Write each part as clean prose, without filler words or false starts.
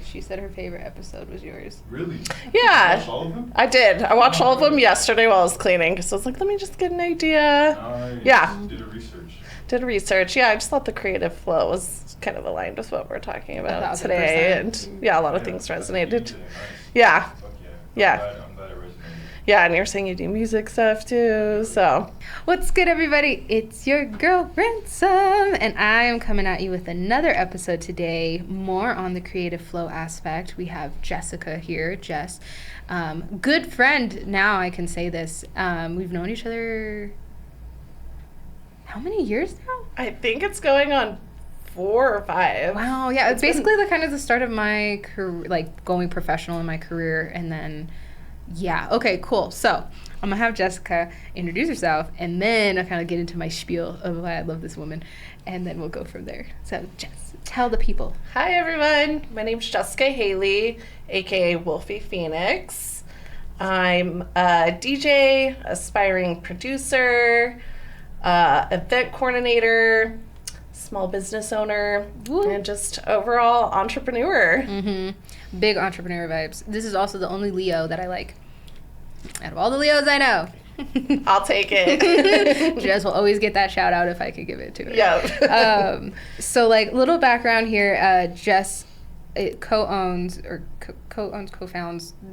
She said her favorite episode was yours. Really? Yeah. Did you watch all of them? I did. I watched all of them yesterday while I was cleaning. So I was like, let me just get an idea. Nice. Yeah. Did a research. Did research. Yeah, I just thought the creative flow was kind of aligned with what we're talking about today. 1,000%. And yeah, a lot of things that's resonated. nice. Yeah. Fuck Yeah. I'm glad it resonated. Yeah, and you're saying you do music stuff too, so. What's good, everybody? It's your girl, Ransom, and I am coming at you with another episode today, more on the creative flow aspect. We have Jessica here, Jess. Good friend, now I can say this. We've known each other, how many years now? I think it's going on 4 or 5. Wow, yeah, it's basically the kind of the start of my career, like going professional in my career, and then yeah, okay, cool. So I'm gonna have Jessica introduce herself, and then I'll kind of get into my spiel of why I love this woman, and then we'll go from there. So Jess, tell the people. Hi everyone, my name's Jessica Haley, aka Wolfie Fenix. I'm a DJ, aspiring producer, event coordinator, small business owner, Woo. and just overall entrepreneur. Mm-hmm. Big entrepreneur vibes. This is also the only Leo that I like. Out of all the Leos I know. I'll take it. Jess will always get that shout out if I could give it to her. Yeah. So like little background here, Jess co-founds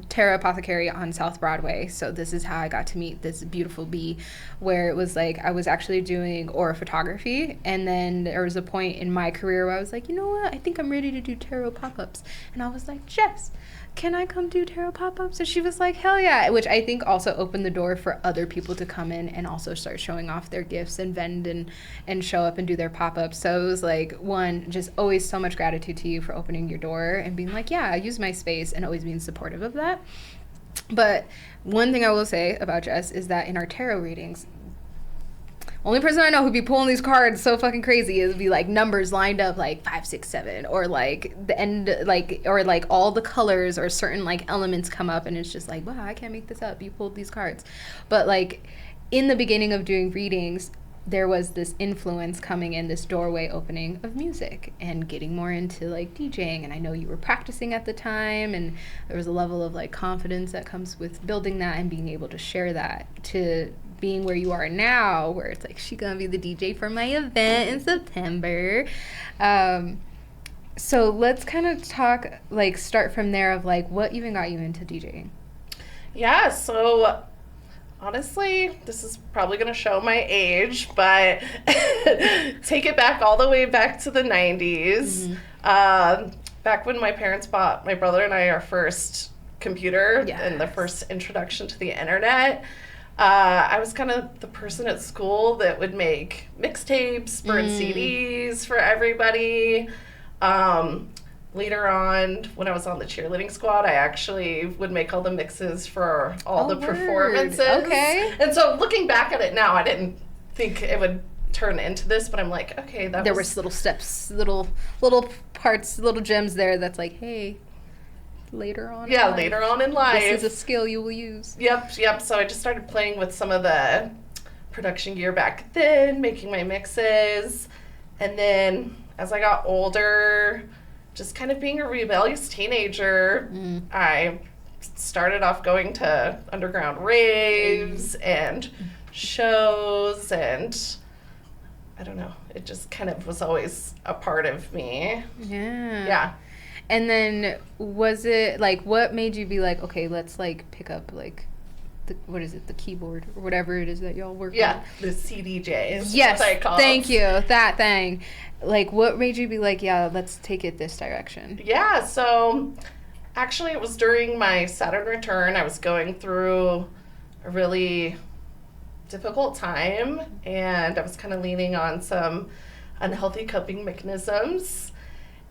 Terra Apothecary on South Broadway. So this is how I got to meet this beautiful bee, where it was like I was actually doing aura photography, and then there was a point in my career where I was like, you know what, I think I'm ready to do tarot pop-ups. And I was like, Jess, can I come do tarot pop-ups? And she was like, hell yeah, which I think also opened the door for other people to come in and also start showing off their gifts and vend and show up and do their pop-ups. So it was like, one, just always so much gratitude to you for opening your door and being like, yeah, I use my space, and always being supportive of that. But one thing I will say about Jess is that in our tarot readings, only person I know who'd be pulling these cards so fucking crazy is be like numbers lined up like 5, 6, 7, or like the end, like, or like all the colors or certain like elements come up, and it's just like, wow, I can't make this up. You pulled these cards. But like in the beginning of doing readings, there was this influence coming in, this doorway opening of music and getting more into like DJing. And I know you were practicing at the time, and there was a level of like confidence that comes with building that and being able to share that to being where you are now, where it's like, she gonna be the DJ for my event in September. So let's kind of talk, like start from there of like what even got you into DJing. Yeah, so honestly, this is probably going to show my age, but take it back all the way back to the 90s. Mm-hmm. Back when my parents bought my brother and I our first computer and the first introduction to the internet. I was kind of the person at school that would make mixtapes, burn CDs for everybody. Later on, when I was on the cheerleading squad, I actually would make all the mixes for all the performances. Okay. And so looking back at it now, I didn't think it would turn into this, but I'm like, okay, there was little steps, little parts, little gems there that's like, hey, later on later on in life, this is a skill you will use. Yep. So I just started playing with some of the production gear back then, making my mixes, and then as I got older, just kind of being a rebellious teenager, I started off going to underground raves and shows, and I don't know, it just kind of was always a part of me. Yeah. And then was it like, what made you be like, okay, let's like pick up like the keyboard or whatever it is that y'all work with? The CDJ is what I call it. Thank you, that thing. Like, what made you be like, yeah, let's take it this direction? Yeah, so actually it was during my Saturn return. I was going through a really difficult time, and I was kind of leaning on some unhealthy coping mechanisms,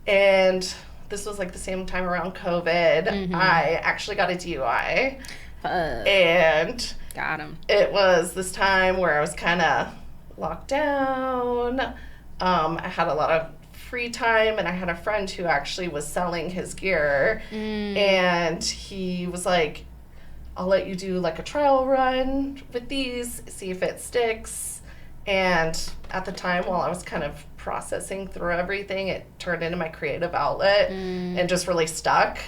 and this was like the same time around COVID. Mm-hmm. I actually got a DUI. And got him. It was this time where I was kind of locked down. I had a lot of free time, and I had a friend who actually was selling his gear, and he was like, I'll let you do like a trial run with these, see if it sticks. And at the time, while I was kind of processing through everything, it turned into my creative outlet and just really stuck.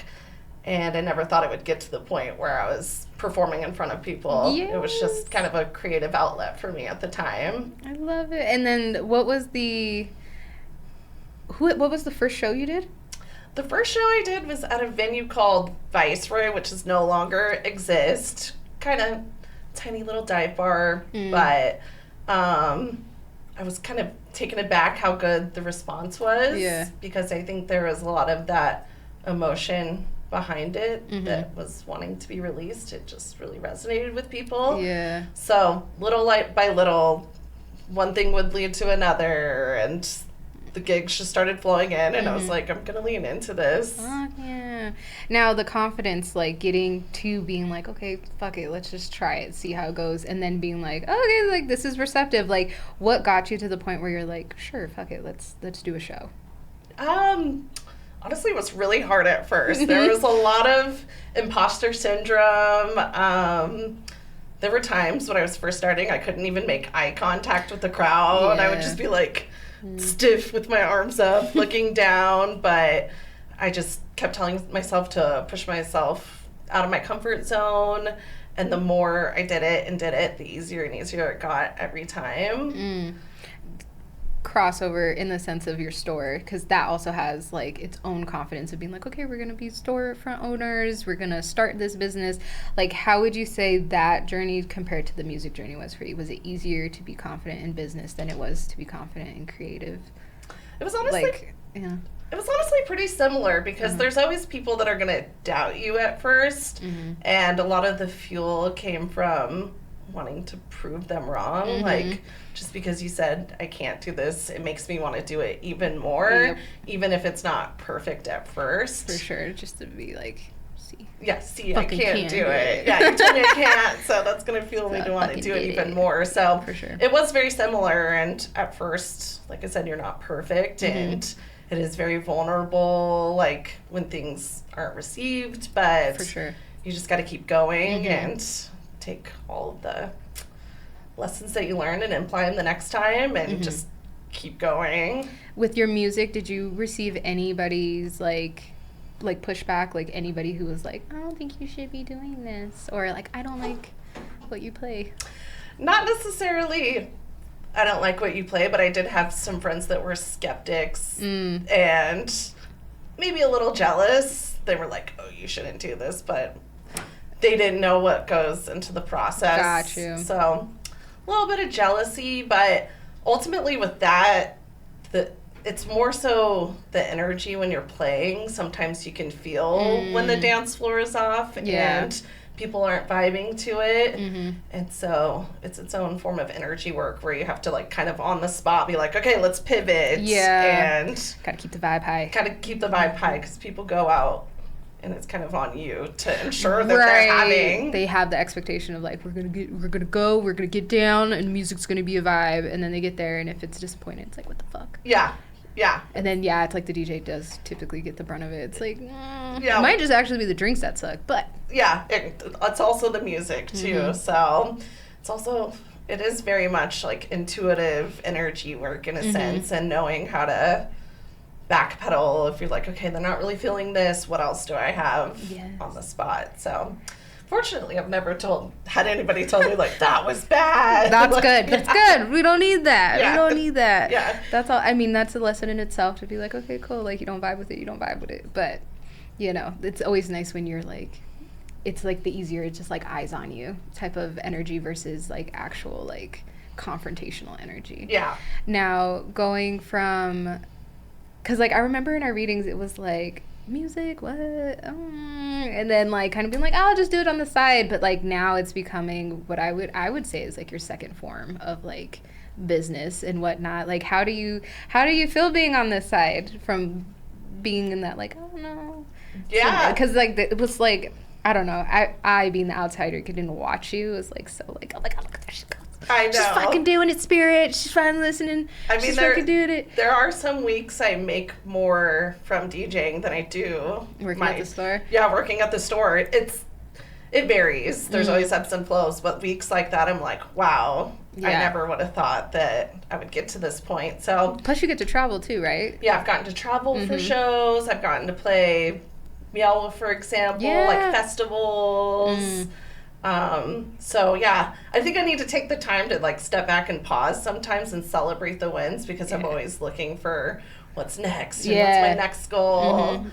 And I never thought it would get to the point where I was performing in front of people. Yes. It was just kind of a creative outlet for me at the time. I love it. And then what was the first show you did? The first show I did was at a venue called Viceroy, which is no longer exist. Kind of tiny little dive bar, but I was kind of taken aback how good the response was. Yeah. Because I think there was a lot of that emotion behind it that was wanting to be released. It just really resonated with people. Yeah. So little by little, one thing would lead to another, and the gigs just started flowing in, and I was like, I'm gonna lean into this. Oh, yeah. Now the confidence, like getting to being like, okay, fuck it, let's just try it, see how it goes, and then being like, oh, okay, like this is receptive. Like, what got you to the point where you're like, sure, fuck it, let's do a show? Honestly, it was really hard at first. There was a lot of imposter syndrome. There were times when I was first starting, I couldn't even make eye contact with the crowd. Yeah. I would just be like stiff with my arms up, looking down. But I just kept telling myself to push myself out of my comfort zone. And the more I did it, the easier and easier it got every time. Crossover in the sense of your store, because that also has like its own confidence of being like, okay, we're gonna be storefront owners, we're gonna start this business. Like, how would you say that journey compared to the music journey was for you? Was it easier to be confident in business than it was to be confident in creative? It was honestly Like, yeah. It was honestly pretty similar, because there's always people that are going to doubt you at first, and a lot of the fuel came from wanting to prove them wrong. Like, just because you said, I can't do this, it makes me want to do it even more, even if it's not perfect at first. For sure, just to be like, see. Yeah, see, I Fucking can't do it. Yeah, you told me I can't, so that's going to fuel me to want to fucking do it did even it. more. So For sure. it was very similar, and at first, like I said, you're not perfect, and it is very vulnerable, like, when things aren't received, but For sure. you just got to keep going and take all of the lessons that you learned and apply them the next time, and just keep going. With your music, did you receive anybody's like pushback, like anybody who was like, I don't think you should be doing this, or like, I don't like what you play? Not necessarily I don't like what you play, but I did have some friends that were skeptics and maybe a little jealous. They were like, oh, you shouldn't do this, but they didn't know what goes into the process. Got you. So a little bit of jealousy, but ultimately with that, it's more so the energy when you're playing. Sometimes you can feel when the dance floor is off and people aren't vibing to it. And so it's its own form of energy work where you have to like kind of on the spot be like, okay, let's pivot. And gotta keep the vibe high. gotta keep the vibe high, because people go out and it's kind of on you to ensure that they're having. They have the expectation of like, we're gonna get down, and music's gonna be a vibe, and then they get there, and if it's disappointing, it's like, what the fuck? Yeah. And then it's like the DJ does typically get the brunt of it. It's like, it might just actually be the drinks that suck, but it's also the music too. So it is very much like intuitive energy work in a sense, and knowing how to backpedal if you're like, okay, they're not really feeling this, what else do I have on the spot? So fortunately, I've never had anybody tell me like, that was bad. That's like, good. That's good. We don't need that. Yeah. We don't need that. Yeah. That's all. I mean, that's a lesson in itself to be like, okay, cool. Like, you don't vibe with it, you don't vibe with it. But, you know, it's always nice when you're like, it's like the easier, it's just like eyes on you type of energy versus like actual like confrontational energy. Yeah. Now, going from, because like I remember in our readings, it was like, music, what? And then like kind of being like, I'll just do it on the side. But like now it's becoming what I would say is like your second form of like business and whatnot. Like how do you feel being on this side from being in that like, I don't know. Yeah. Because like it was like, I don't know. I being the outsider getting watch you was like so like, oh my god, look at that shit. I know. She's fucking doing it, Spirit. She's finally listening. I mean, she's fucking doing it. There are some weeks I make more from DJing than I do Working at the store? Yeah, working at the store. It varies. There's always ebbs and flows, but weeks like that, I'm like, wow, I never would have thought that I would get to this point. So plus you get to travel too, right? Yeah, I've gotten to travel for shows. I've gotten to play Miawa, for example, like festivals. So yeah, I think I need to take the time to like step back and pause sometimes and celebrate the wins, because I'm always looking for what's next and what's my next goal.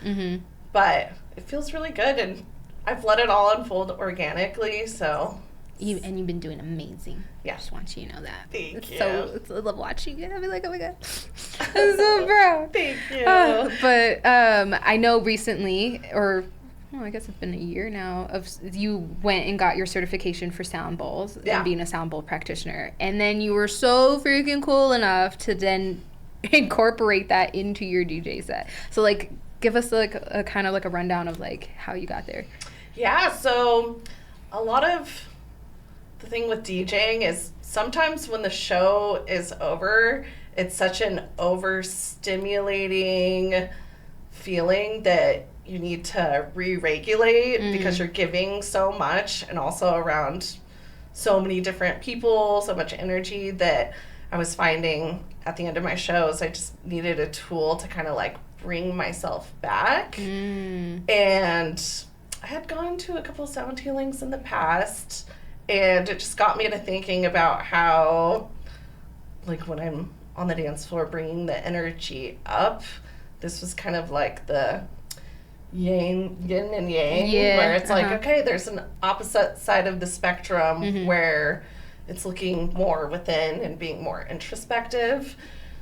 But it feels really good, and I've let it all unfold organically, so. And you've been doing amazing. Yeah. I just want you to know that. Thank you. I love watching it. I'll be like, oh my God. I'm so proud. Thank you. But I know recently, or I guess it's been a year now, of you went and got your certification for sound bowls and being a sound bowl practitioner. And then you were so freaking cool enough to then incorporate that into your DJ set. So like, give us like a kind of like a rundown of like how you got there. Yeah, so a lot of the thing with DJing is sometimes when the show is over, it's such an overstimulating feeling that you need to re-regulate because you're giving so much, and also around so many different people, so much energy, that I was finding at the end of my shows I just needed a tool to kind of like bring myself back. And I had gone to a couple of sound healings in the past, and it just got me to thinking about how, like, when I'm on the dance floor bringing the energy up, this was kind of like the yin and yang, where it's like, okay, there's an opposite side of the spectrum where it's looking more within and being more introspective.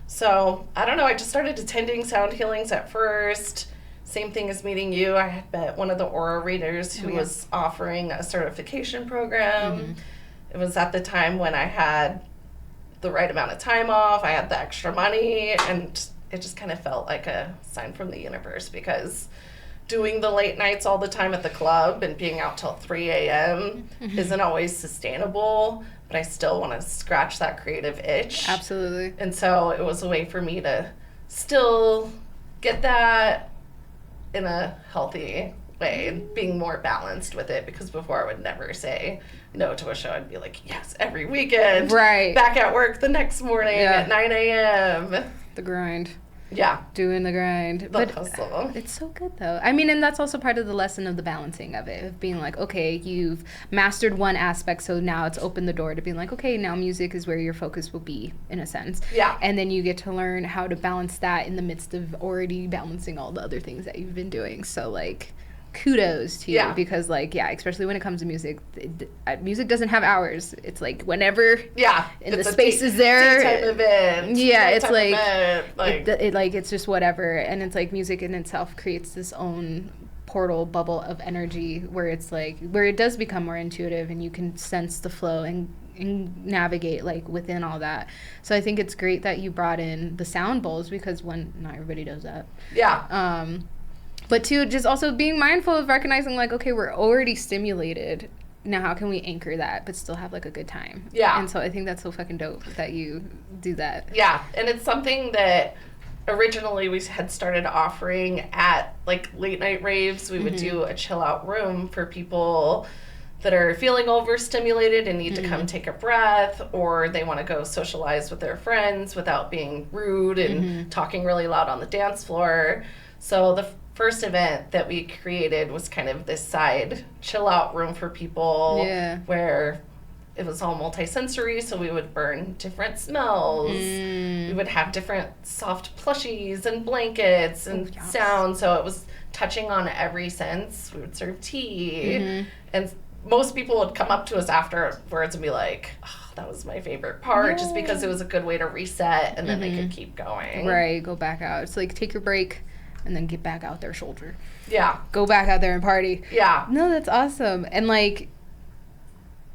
So, I don't know, I just started attending sound healings at first. Same thing as meeting you. I had met one of the aura readers who was offering a certification program. It was at the time when I had the right amount of time off. I had the extra money, and it just kind of felt like a sign from the universe, because doing the late nights all the time at the club and being out till 3 a.m. isn't always sustainable, but I still want to scratch that creative itch. Absolutely. And so it was a way for me to still get that in a healthy way, being more balanced with it, because before I would never say no to a show. I'd be like, yes, every weekend. Right. Back at work the next morning at 9 a.m. The grind. Yeah. Doing the grind. But hustle. It's so good, though. I mean, and that's also part of the lesson of the balancing of it, of being like, okay, you've mastered one aspect, so now it's opened the door to being like, okay, now music is where your focus will be, in a sense. Yeah. And then you get to learn how to balance that in the midst of already balancing all the other things that you've been doing. So, like, kudos to you, because like especially when it comes to music, music doesn't have hours. It's like whenever and the space is there, daytime event, it's like event, it's just whatever. And it's like music in itself creates this own portal bubble of energy where it's like where it does become more intuitive, and you can sense the flow and navigate like within all that. So I think it's great that you brought in the sound bowls, because one, not everybody does that. But two, just also being mindful of recognizing, like, okay, we're already stimulated. Now, how can we anchor that but still have, like, a good time? Yeah. And so I think that's so fucking dope that you do that. Yeah, and it's something that originally we had started offering at, like, late night raves. We would do a chill out room for people that are feeling overstimulated and need to come take a breath, or they want to go socialize with their friends without being rude and talking really loud on the dance floor. So the first event that we created was kind of this side chill out room for people where it was all multi-sensory, so we would burn different smells. We would have different soft plushies and blankets and sound, so it was touching on every sense. We would serve tea, and most people would come up to us afterwards and be like, oh, that was my favorite part, just because it was a good way to reset, and then they could keep going. Right, go back out. It's like, take your break, and then get back out there shoulder. Yeah. Go back out there and party. Yeah. No, that's awesome. And like,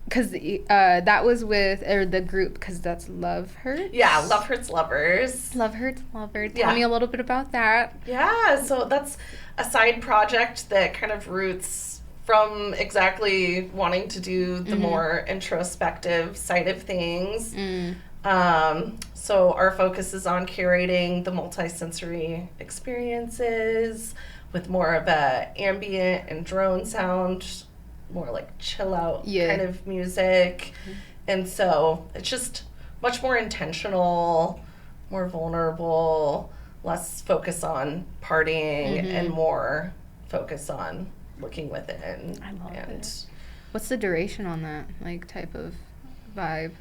because that was with, or the group, because that's Love Hurts? Yeah, Love Hurts Lovers. Love Hurts Lovers. Tell me a little bit about that. Yeah, so that's a side project that kind of roots from exactly wanting to do the more introspective side of things. So our focus is on curating the multisensory experiences with more of a ambient and drone sound, more like chill out kind of music. And so it's just much more intentional, more vulnerable, less focus on partying and more focus on looking within. I love it. What's the duration on that, like, type of vibe?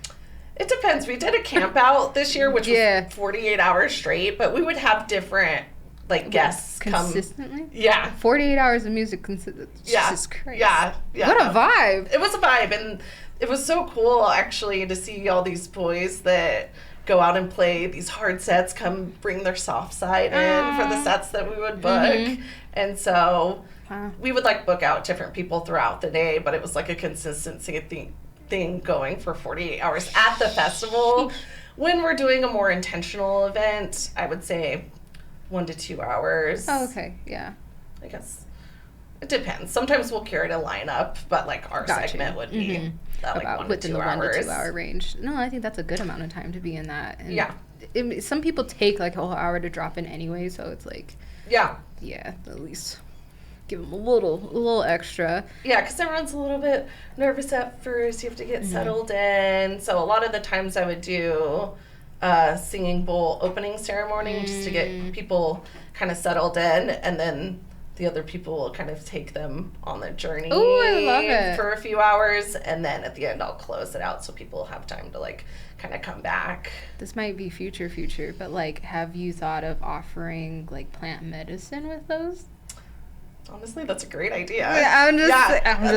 It depends. We did a camp out this year, which was 48 hours straight, but we would have different, like, guests consistently? Yeah. 48 hours of music consistently. Jesus Christ. Yeah. What a vibe. It was a vibe, and it was so cool, actually, to see all these boys that go out and play these hard sets, come bring their soft side in for the sets that we would book. And so we would, like, book out different people throughout the day, but it was like a consistency thing going for 48 hours at the festival. When we're doing a more intentional event, I would say 1 to 2 hours. Oh, okay. Yeah. I guess it depends. Sometimes we'll curate a lineup, but, like, our segment would be like about 1 within to 2 the 1 hours. to 2 hour range. No, I think that's a good amount of time to be in that. And some people take like a whole hour to drop in anyway, so it's like at least give them a little extra. Yeah, because everyone's a little bit nervous at first. You have to get settled in. So a lot of the times I would do singing bowl opening ceremony just to get people kind of settled in, and then the other people will kind of take them on the journey. Oh, I love it. For a few hours, and then at the end I'll close it out so people have time to, like, kind of come back. This might be future, but, like, have you thought of offering, like, plant medicine with those? Honestly, that's a great idea. Yeah, I'm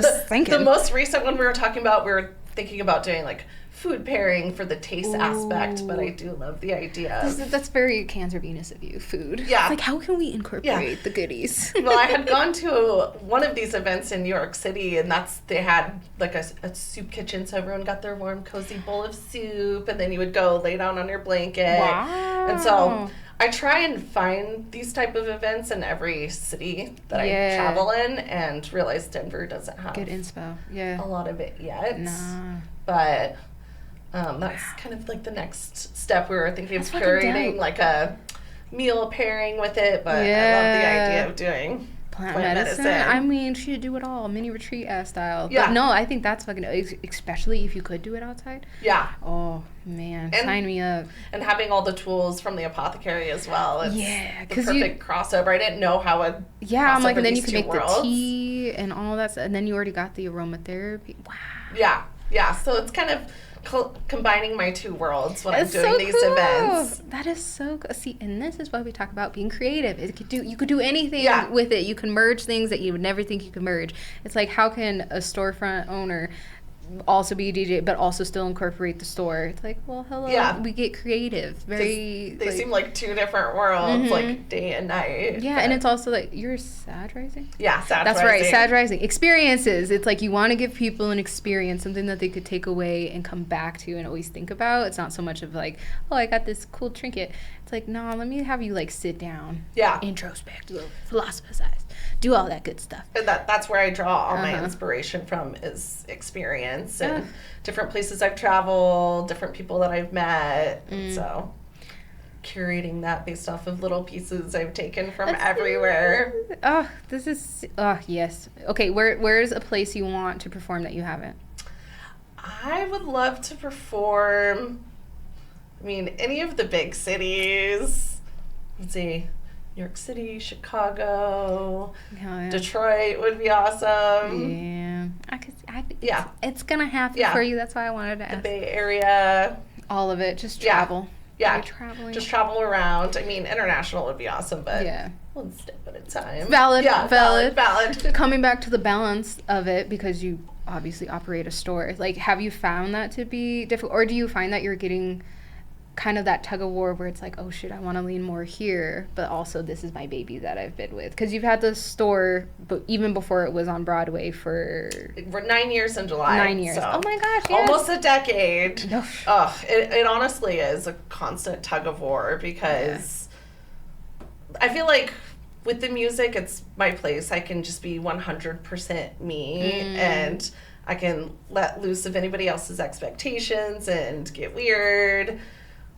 just thinking. The most recent one we were talking about, we were thinking about doing, like, food pairing for the taste aspect, but I do love the idea. That's very Cancer Venus of you, food. Yeah. It's like, how can we incorporate the goodies? Well, I had gone to one of these events in New York City, and they had, like, a soup kitchen, so everyone got their warm, cozy bowl of soup, and then you would go lay down on your blanket. Wow. And so I try and find these type of events in every city that I travel in, and realize Denver doesn't have good inspo. Yeah. a lot of it yet. Nah. But that's kind of like the next step. We were thinking of fucking curating dope. like a meal pairing with it, but I love the idea of doing plant medicine. I mean, she should do it all, mini retreat style. Yeah. But no, I think that's fucking, especially if you could do it outside. Yeah. Oh man, sign me up. And having all the tools from the apothecary as well. It's the 'cause perfect crossover. I didn't know how it. Yeah, I'm like, and then you can make the tea and all that stuff, and then you already got the aromatherapy. Wow. Yeah. So it's kind of combining my two worlds when I'm doing so these cool. events. That is so cool. See, and this is why we talk about being creative. You could do anything with it. You can merge things that you would never think you could merge. It's like, how can a storefront owner also be a DJ but also still incorporate the store? It's like, well, hello. Yeah. We get creative. They seem like two different worlds, like day and night. Yeah, and it's also like, you're Sag Rising? Yeah, Sag That's Rising. right, Sag Rising. Experiences. It's like you want to give people an experience, something that they could take away and come back to and always think about. It's not so much of like, oh, I got this cool trinket. It's like, no, let me have you like sit down, introspect, philosophize, do all that good stuff. And that's where I draw all my inspiration from, is experience and different places I've traveled, different people that I've met. And so curating that based off of little pieces I've taken from everywhere. Yes. Okay, where's a place you want to perform that you haven't? I would love to perform, I mean, any of the big cities. Let's see, New York City, Chicago, Detroit would be awesome. Yeah. It's gonna happen for you. That's why I wanted to ask. The Bay Area. All of it. Just travel. Yeah. Traveling. Just travel around. I mean, international would be awesome, but one step at a time. Valid. Valid. Coming back to the balance of it, because you obviously operate a store, like, have you found that to be difficult, or do you find that you're getting kind of that tug of war where it's like, oh shit, I want to lean more here, but also this is my baby that I've been with? Because you've had the store, but even before it was on Broadway for... We're 9 years in July. 9 years. So oh my gosh, yes. Almost a decade. It honestly is a constant tug of war, because I feel like with the music, it's my place. I can just be 100% me, and I can let loose of anybody else's expectations and get weird.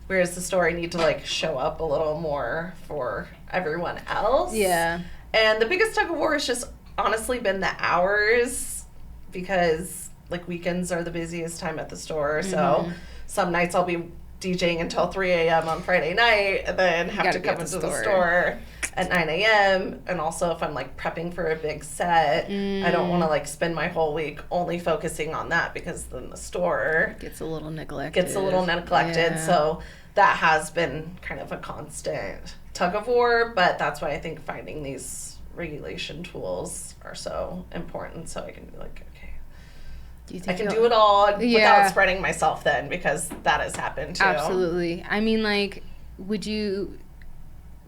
Whereas the store, I need to like show up a little more for everyone else. Yeah. And the biggest tug of war has just honestly been the hours, because like weekends are the busiest time at the store. So some nights I'll be DJing until 3 a.m. on Friday night and then have to come into the store at 9 a.m. And also if I'm like prepping for a big set, I don't want to like spend my whole week only focusing on that because then the store gets a little neglected. Yeah. So that has been kind of a constant tug of war, but that's why I think finding these regulation tools are so important, so I can be like, okay, I can do it all without spreading myself then, because that has happened too. Absolutely. I mean, like, would you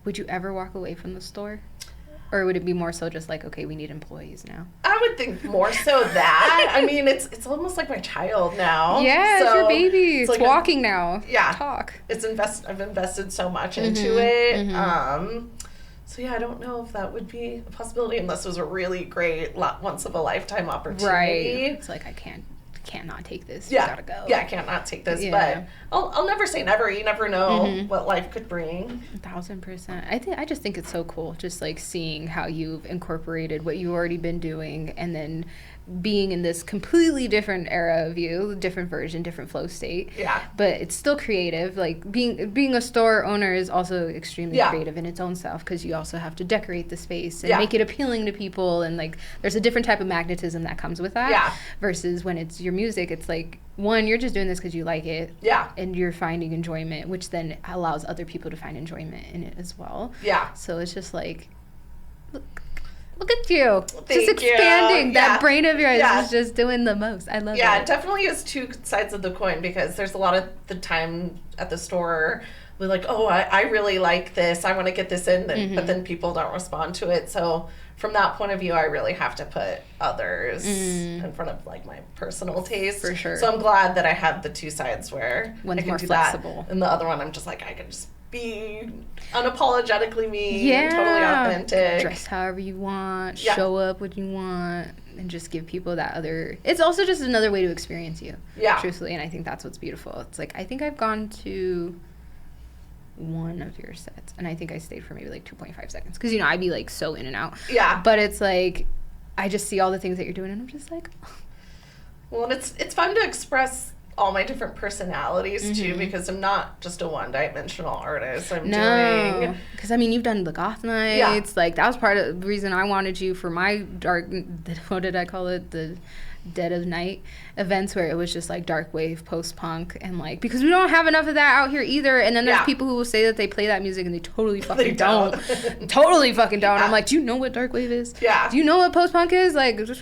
ever walk away from the store? Or would it be more so just like, okay, we need employees now? I would think more so that. I mean, it's almost like my child now. Yeah, it's your baby. It's like walking now. Yeah. Talk. I've invested so much into it. So yeah, I don't know if that would be a possibility unless it was a really great once of a lifetime opportunity. Right. It's like, I can't not take this. Yeah. You gotta go. Yeah, I can't not take this. Yeah. But I'll never say never. You never know what life could bring. 1000%. I just think it's so cool, just like seeing how you've incorporated what you've already been doing, and then being in this completely different era of you, different version, different flow state. Yeah. But it's still creative. Like being a store owner is also extremely creative in its own self, because you also have to decorate the space and make it appealing to people, and like there's a different type of magnetism that comes with that. Yeah. Versus when it's your music, it's like, one, you're just doing this because you like it. Yeah. And you're finding enjoyment, which then allows other people to find enjoyment in it as well. Yeah. So it's just like, look at you. Thank just expanding. you. That brain of yours is just doing the most. I love it. Yeah, it definitely is two sides of the coin, because there's a lot of the time at the store we're like, oh, I really like this. I want to get this in. But then people don't respond to it. So from that point of view, I really have to put others in front of like my personal taste. For sure. So I'm glad that I have the two sides where one's I can more do flexible. that. And the other one, I'm just like, I can just be unapologetically me, totally authentic. Dress however you want, show up what you want, and just give people that other... It's also just another way to experience you, truthfully, and I think that's what's beautiful. It's like, I think I've gone to one of your sets, and I think I stayed for maybe like 2.5 seconds, because, you know, I'd be like so in and out. Yeah. But it's like, I just see all the things that you're doing, and I'm just like... Well, and it's fun to express all my different personalities too, because I'm not just a one-dimensional artist. I'm doing... because I mean, you've done the goth nights. Like, that was part of the reason I wanted you for my dark, what did I call it, the dead of night events, where it was just like dark wave, post-punk, and like, because we don't have enough of that out here either. And then there's people who will say that they play that music and they totally fucking don't. Totally fucking don't. I'm like, do you know what dark wave is? Yeah. Do you know what post-punk is? Like, just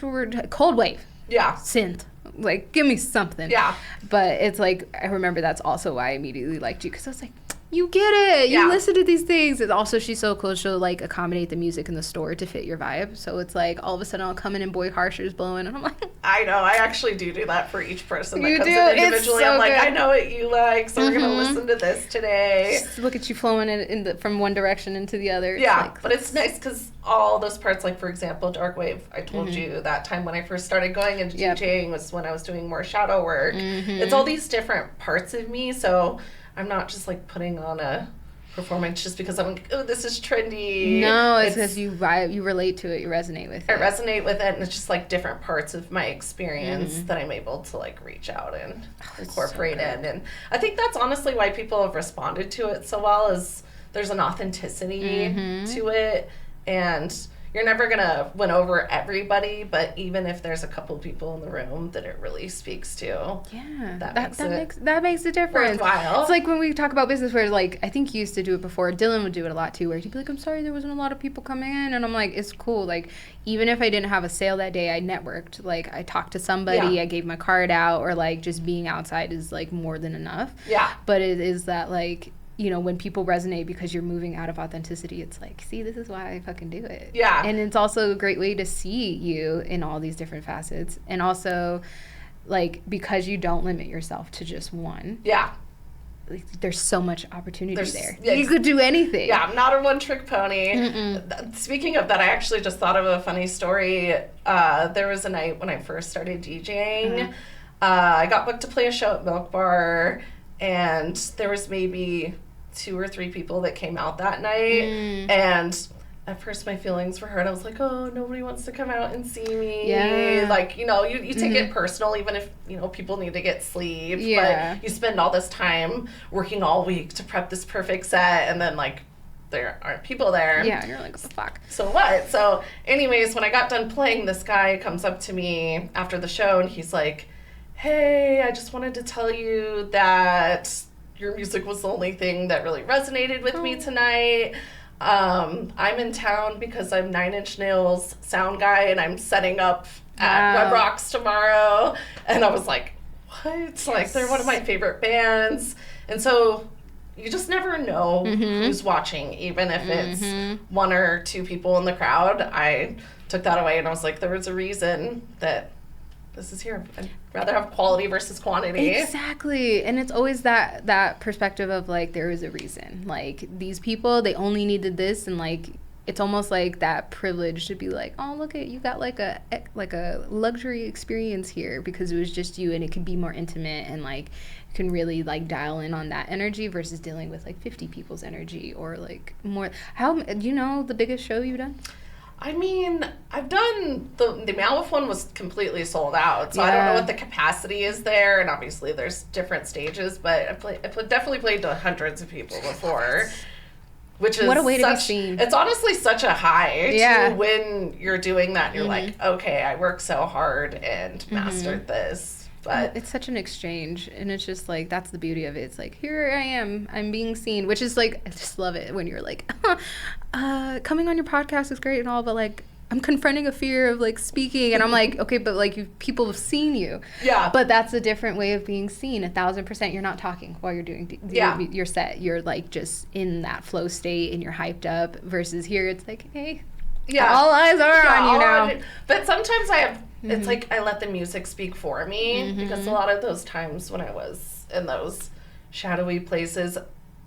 cold wave. Yeah. Synth. Like, give me something. Yeah. But it's like, I remember that's also why I immediately liked you, because I was like, you get it. You listen to these things. And also, she's so cool. She'll like accommodate the music in the store to fit your vibe. So it's like, all of a sudden I'll come in and Boy Harsher's blowing, and I'm like, I know. I actually do that for each person that you comes do? in individually. It's so I'm like, good. I know what you like, so we're going to listen to this today. Just look at you flowing from one direction into the other. Yeah, like, but it's nice because all those parts, like, for example, dark wave, I told you that time when I first started going into DJing was when I was doing more shadow work. It's all these different parts of me, so I'm not just like putting on a performance just because I'm like, oh, this is trendy. No, it's because you relate to it, you resonate with it. I resonate with it, and it's just like different parts of my experience that I'm able to like reach out and incorporate in. And I think that's honestly why people have responded to it so well, is there's an authenticity to it, and you're never gonna win over everybody, but even if there's a couple people in the room that it really speaks to, that makes a difference. Worthwhile. It's like when we talk about business, where like, I think you used to do it before. Dylan would do it a lot too, where he'd be like, I'm sorry there wasn't a lot of people coming in, and I'm like, it's cool. Like, even if I didn't have a sale that day, I networked. Like, I talked to somebody, I gave my card out, or like just being outside is like more than enough. Yeah. But it is that, like, you know, when people resonate because you're moving out of authenticity, it's like, see, this is why I fucking do it. Yeah. And it's also a great way to see you in all these different facets. And also, like, because you don't limit yourself to just one. Yeah. Like, there's so much opportunity there. Yeah, you could do anything. Yeah, I'm not a one-trick pony. Speaking of that, I actually just thought of a funny story. There was a night when I first started DJing. I got booked to play a show at Milk Bar, and there was maybe 2 or 3 people that came out that night, and at first my feelings were hurt. I was like, oh, nobody wants to come out and see me. Yeah. Like, you know, you take it personal, even if, you know, people need to get sleep. Yeah. But you spend all this time working all week to prep this perfect set, and then, like, there aren't people there. Yeah, and you're like, what the fuck? So what? So anyways, when I got done playing, this guy comes up to me after the show, and he's like, hey, I just wanted to tell you that your music was the only thing that really resonated with me tonight. I'm in town because I'm 9 Inch Nails sound guy, and I'm setting up at Web Rocks tomorrow. And I was like, what? Yes. Like, they're one of my favorite bands. And so you just never know who's watching, even if it's 1 or 2 people in the crowd. I took that away, and I was like, there was a reason that this is here. I'd rather have quality versus quantity. Exactly. And it's always that perspective of, like, there is a reason. Like, these people, they only needed this, and, like, it's almost like that privilege to be like, oh, look at you got like a luxury experience here because it was just you, and it can be more intimate, and, like, you can really, like, dial in on that energy versus dealing with, like, 50 people's energy or, like, more. How do you know the biggest show you've done? I mean, I've done the Mammoth one was completely sold out, so I don't know what the capacity is there, and obviously there's different stages, but I've definitely played to hundreds of people before, which is what a way to be seen. It's honestly such a high Yeah. to when you're doing that, and you're like, okay, I worked so hard and mastered this. But it's such an exchange, and it's just like, that's the beauty of it. It's like, here I am, I'm being seen, which is like, I just love it when you're like, coming on your podcast is great and all, but, like, I'm confronting a fear of, like, speaking, and I'm like, okay, but, like, people have seen you. Yeah. But that's a different way of being seen. 1,000%, you're not talking while you're doing your set. You're, like, just in that flow state, and you're hyped up, versus here it's like, hey, all eyes are on you now. But sometimes I have, it's like I let the music speak for me, because a lot of those times when I was in those shadowy places,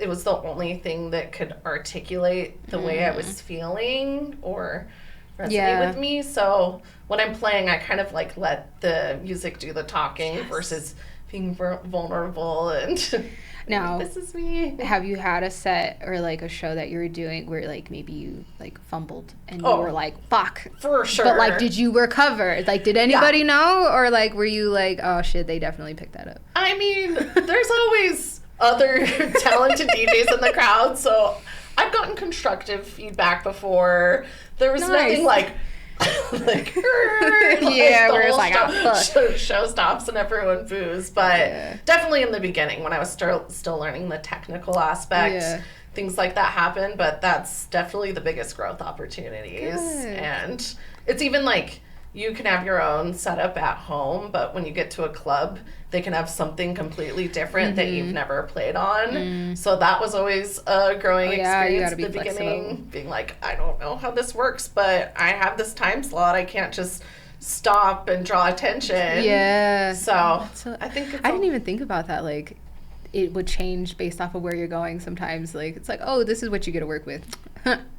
it was the only thing that could articulate the way I was feeling or resonate with me. So when I'm playing, I kind of, like, let the music do the talking versus being vulnerable and now, this is me. Have you had a set or, like, a show that you were doing where, like, maybe you, like, fumbled and you were like, fuck? For sure. But, like, did you recover? Like, did anybody know? Or, like, were you like, oh, shit, they definitely picked that up? I mean, there's always other talented DJs in the crowd, so I've gotten constructive feedback before. There was nothing like like yeah, where it's like, oh, fuck. Show stops and everyone boos. But definitely in the beginning when I was still learning the technical aspect, things like that happen. But that's definitely the biggest growth opportunities. Good. And it's even like, you can have your own setup at home, but when you get to a club, they can have something completely different that you've never played on. So that was always a growing experience at the beginning. Being like, I don't know how this works, but I have this time slot. I can't just stop and draw attention. Yeah. So I think I didn't even think about that. Like, it would change based off of where you're going sometimes. Like, it's like, oh, this is what you get to work with.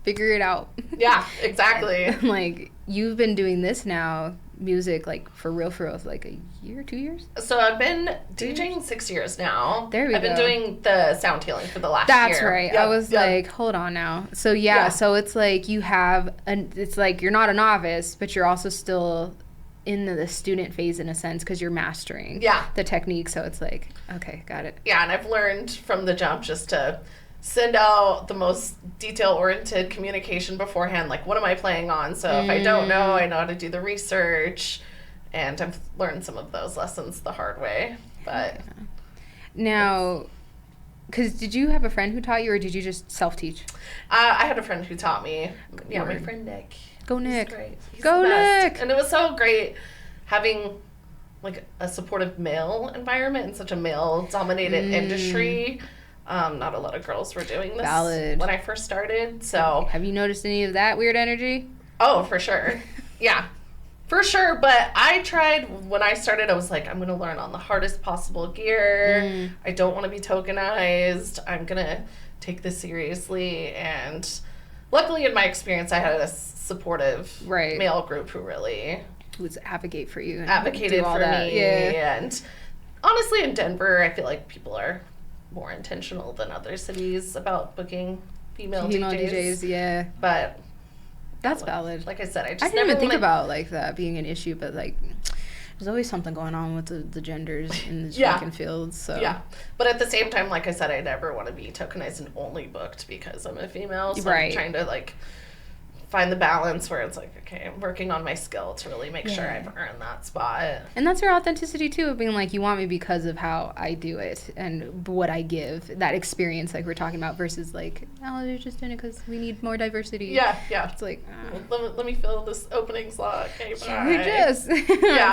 Figure it out. Yeah, exactly. And, like, you've been doing this now, music, like, for real, like a year, 2 years? So I've been DJing 6 years now. There we go. I've been doing the sound healing for the last year. That's right. Yep, I was like, hold on now. So, so it's like you have, it's like you're not a novice, but you're also still in the student phase in a sense because you're mastering the technique. So it's like, okay, got it. Yeah, and I've learned from the jump just to send out the most detail-oriented communication beforehand. Like, what am I playing on? So if I don't know, I know how to do the research. And I've learned some of those lessons the hard way. But now, because did you have a friend who taught you, or did you just self-teach? I had a friend who taught me. Yeah, my friend Nick. Go Nick. He's great. He's Go the best. Nick. And it was so great having, like, a supportive male environment in such a male-dominated industry. Not a lot of girls were doing this when I first started. So have you noticed any of that weird energy? Oh, for sure. Yeah. For sure, but I tried, when I started, I was like, I'm going to learn on the hardest possible gear. I don't want to be tokenized. I'm going to take this seriously. And luckily, in my experience, I had a supportive male group who really would advocate for you. And advocated for that. me. Yeah. And honestly, in Denver, I feel like people are more intentional than other cities about booking female DJs. Yeah. But That's valid. Like I said, I didn't even think about like that being an issue, but like there's always something going on with the genders in the track and fields. So yeah, but at the same time, like I said, I never want to be tokenized and only booked because I'm a female. So I'm trying to like find the balance where it's like, okay, I'm working on my skill to really make sure I've earned that spot. And that's your authenticity too, of being like, you want me because of how I do it and what I give, that experience like we're talking about, versus like, oh, they're just in it because we need more diversity. Yeah. It's like, let me fill this opening slot. Okay, bye. It's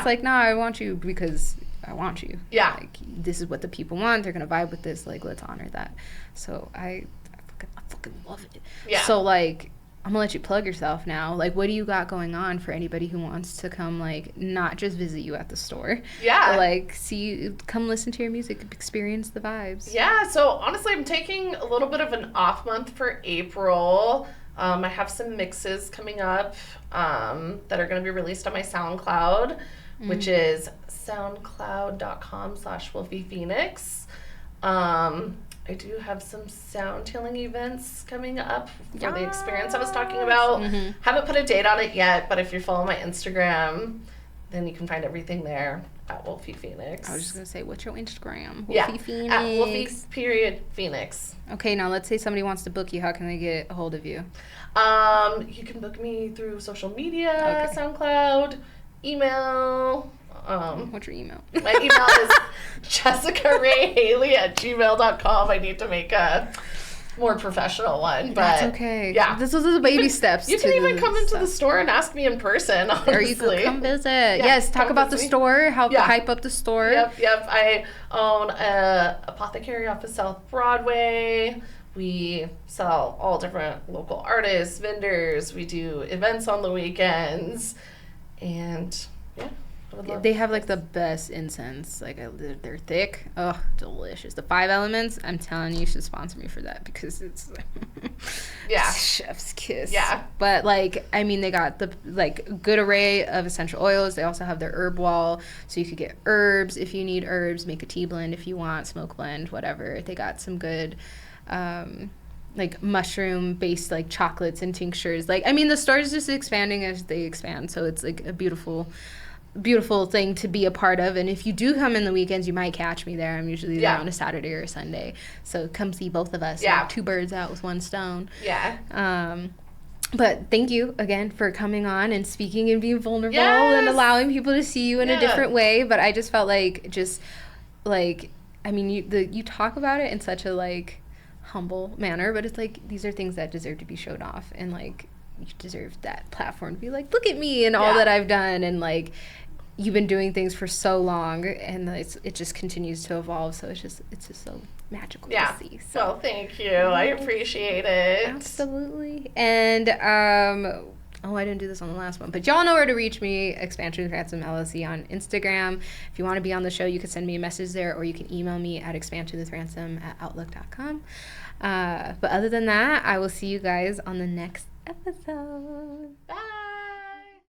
like, no, I want you because I want you. Yeah. Like, this is what the people want. They're going to vibe with this. Like, let's honor that. So I fucking love it. Yeah. So like, I'm gonna let you plug yourself now. Like, what do you got going on for anybody who wants to come, like, not just visit you at the store? Yeah. But, like, come listen to your music, experience the vibes. Yeah, so honestly, I'm taking a little bit of an off month for April. I have some mixes coming up that are going to be released on my SoundCloud, which is soundcloud.com/Wolfie Fenix. I do have some sound healing events coming up for the experience I was talking about. Haven't put a date on it yet, but if you follow my Instagram, then you can find everything there at Wolfie Fenix. I was just going to say, what's your Instagram? Wolfie Fenix. At Wolfie.Phoenix. Okay, now let's say somebody wants to book you. How can they get a hold of you? You can book me through social media, SoundCloud, email. What's your email? My email is jessicarayhaley@gmail.com. I need to make a more professional one, but that's okay. Yeah, this was the baby steps. You can even come into the store and ask me in person. Honestly. Or you can come visit. Yes, talk about the store. Hype up the store. Yep. I own a apothecary off of South Broadway. We sell all different local artists, vendors. We do events on the weekends, and yeah. They have like the best incense. Like they're thick. Oh, delicious. The 5 elements. I'm telling you, you should sponsor me for that because it's chef's kiss. Yeah. But like, I mean, they got the like good array of essential oils. They also have their herb wall, so you could get herbs if you need herbs. Make a tea blend if you want, smoke blend, whatever. They got some good. Like mushroom based like chocolates and tinctures. Like, I mean, the store is just expanding as they expand, so it's like a beautiful thing to be a part of. And if you do come in the weekends, you might catch me there. I'm usually there on a Saturday or a Sunday, so come see both of us. Like 2 birds out with 1 stone. But thank you again for coming on and speaking and being vulnerable and allowing people to see you in a different way. But I just felt like I mean, you talk about it in such a like humble manner, but it's like these are things that deserve to be showed off, and like you deserve that platform to be like, look at me and all that I've done, and like you've been doing things for so long, and it just continues to evolve. So it's just so magical to see. So well, thank you. I appreciate it. Absolutely. And I didn't do this on the last one, but y'all know where to reach me. Xpand with Ransom LLC on Instagram. If you want to be on the show, you can send me a message there, or you can email me at expandwithransom@outlook.com. But other than that, I will see you guys on the next episode. Bye.